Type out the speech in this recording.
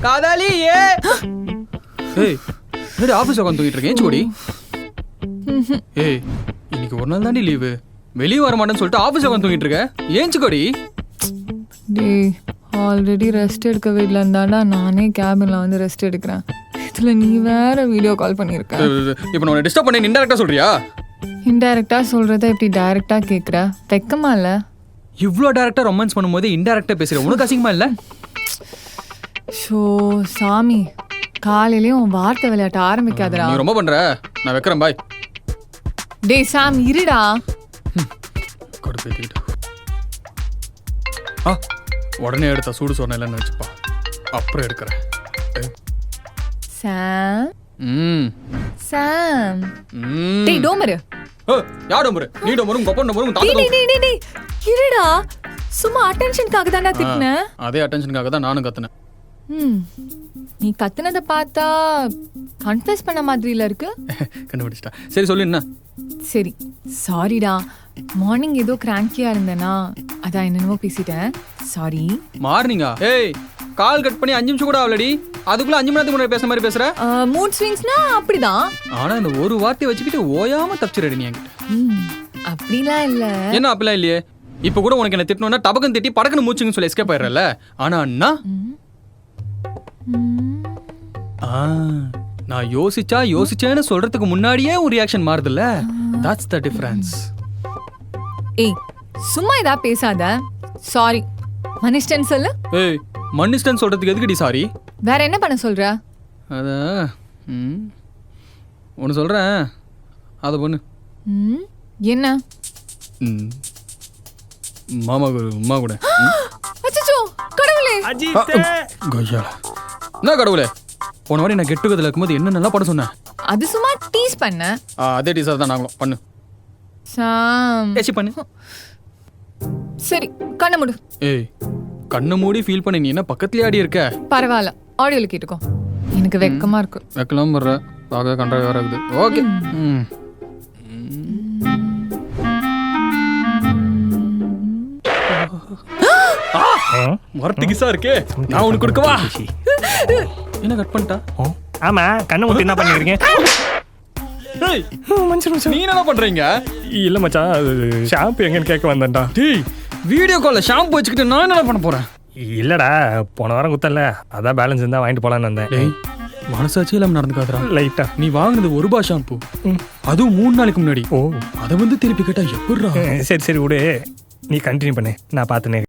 காதாலி ஏ ஏய் என்னடி ஆபீஸ் உட்காந்து தூங்கிட்டு இருக்கேன் ஏஞ்சி கொடி ஏய் இன்னைக்கு ஒரு நாள் தாண்டி லீவு வெளியே வர மாட்டேன்னு சொல்லிட்டு ஆபீஸ் உட்காந்து தூங்கிட்டு இருக்க ஏஞ்சி கொடி டேய் ஆல்ரெடி ரெஸ்ட் எடுக்க வீட்டில் இருந்தாடா நானே கேபினில் வந்து ரெஸ்ட் எடுக்கிறேன் இதில் நீ வேற வீடியோ கால் பண்ணியிருக்க இப்போ நான் உன்னை டிஸ்டர்ப் பண்ணி இன்டெரக்டா சொல்றியா இன்டைரக்டாக சொல்கிறத இப்படி டைரெக்டாக கேட்குற வெக்கமா இல்லை இவ்வளோ டேரக்டா ரொமான்ஸ் பண்ணும்போது இன்டெரக்டா பேசுற உனக்கு அசிங்கமா இல்லை ஷோ சாமி காலையிலேயும் உன் வார்த்தை விளையாட்ட ஆரம்பிக்காதடா நீ ரொம்ப பண்ற நான் வைக்கிறேன் பாய் டேய் சாம் இருடா கடுப்பேத்திக்கிட்டு உடனே எடுத்தா சூடு சொன்ன இல்லைன்னு வச்சுப்பா அப்புறம் எடுக்கிறேன் சாம் ம் சாம் ம் டேய் டோமரு யார் டோமரு நீ டோமரும் கொப்பன் டோமரும் டேய் தாத்தா டேய் டேய் டேய் இருடா சும்மா அட்டென்ஷனுக்காக தான்டா திட்டினேன் அதே அட்டென்ஷனுக்காக தான் நானும் கத்துனேன் நீ கத்துனதை பார்த்தா கன்ஃபெஸ் பண்ண மாதிரில இருக்கு கண்டுபிடிச்சிட்டா சரி சொல்லு என்ன சரி சாரிடா மார்னிங் ஏதோ கிராங்கியா இருந்தேனா அதான் என்னென்னமோ பேசிட்டேன் சாரி மார்னிங்கா ஏய் கால் கட் பண்ணி 5 நிமிஷம் கூட ஆகலடி அதுக்குள்ள 5 மணி நேரத்துக்கு முன்னாடி பேசுற மாதிரி பேசுற மூட் ஸ்விங்ஸ்னா அப்படிதான் ஆனா இந்த ஒரு வார்த்தையை வச்சுக்கிட்டு ஓயாம தப்பிச்சிரடி நீ என்கிட்ட அப்படிலாம் இல்ல என்ன அப்படிலாம் இல்லையே இப்ப கூட உனக்கு என்ன திட்டணும்னா டபக்குன்னு திட்டி படக்குன்னு மூச்சுங்கன்னு சொல்லி எஸ்கேப் ஆயிடுறல ஆனா அண்ணா நான் யோசிச்சேன்னு சொல்றதுக்கு முன்னாடியே ஒரு ரியாக்ஷன் மாறுதுல்ல தட்ஸ் த டிஃபரன்ஸ் ஏய் சும்மா இதா பேசாத சாரி மனிஷ்டன் சொல்லு ஏய் மன்னிஸ்டன் சொல்றதுக்கு எதுக்குடி சாரி வேற என்ன பண்ண சொல்ற அத ஒன்று சொல்றேன் அதை பண்ணு என்ன மாமா உமா கூட அச்சச்சோ கடவுளே கொய்யா என்ன கடவுளே போன வாட்டி நான் கெட்டுக்கதில் இருக்கும்போது என்ன நல்லா பண்ண சொன்னேன் அது சும்மா டீஸ் பண்ண அதே டீசர் தான் நாங்களும் பண்ணு சாம் ஏச்சி பண்ணு சரி கண்ணை மூடு ஏய் கண்ணை மூடி ஃபீல் பண்ணி நீ என்ன பக்கத்துலயே ஆடி இருக்க பரவாயில்ல ஆடியோல கேட்டுக்கோ எனக்கு வெக்கமா இருக்கு வைக்கலாம் வர்ற பார்க்க கண்ட வேற இருக்குது ஓகே மரத்து கிசா இருக்கே நான் உனக்கு கொடுக்கவா என்ன கட் பண்ணிட்டா ஆமா கண்ணை மூடி என்ன பண்ணிருக்கீங்க நீ என்ன பண்றீங்க இல்ல மச்சான் ஷாம்பு எங்கன்னு கேட்க வந்தேன்டா டேய் வீடியோ கால்ல ஷாம்பு வச்சுக்கிட்டு நான் என்ன பண்ண போறேன் இல்லடா போன வாரம் குத்தல அதான் பேலன்ஸ் இருந்தா வாங்கிட்டு போலான்னு வந்தேன் டேய் மனசாட்சி இல்லாம நடந்துக்காதடா லைட்டா நீ வாங்குனது ₹1 ஷாம்பு அதுவும் 3 நாளைக்கு முன்னாடி ஓ அதை வந்து திருப்பி கேட்டா எப்படிடா சரி சரி விடு நீ கண்டினியூ பண்ணு நான் பார்த்துனே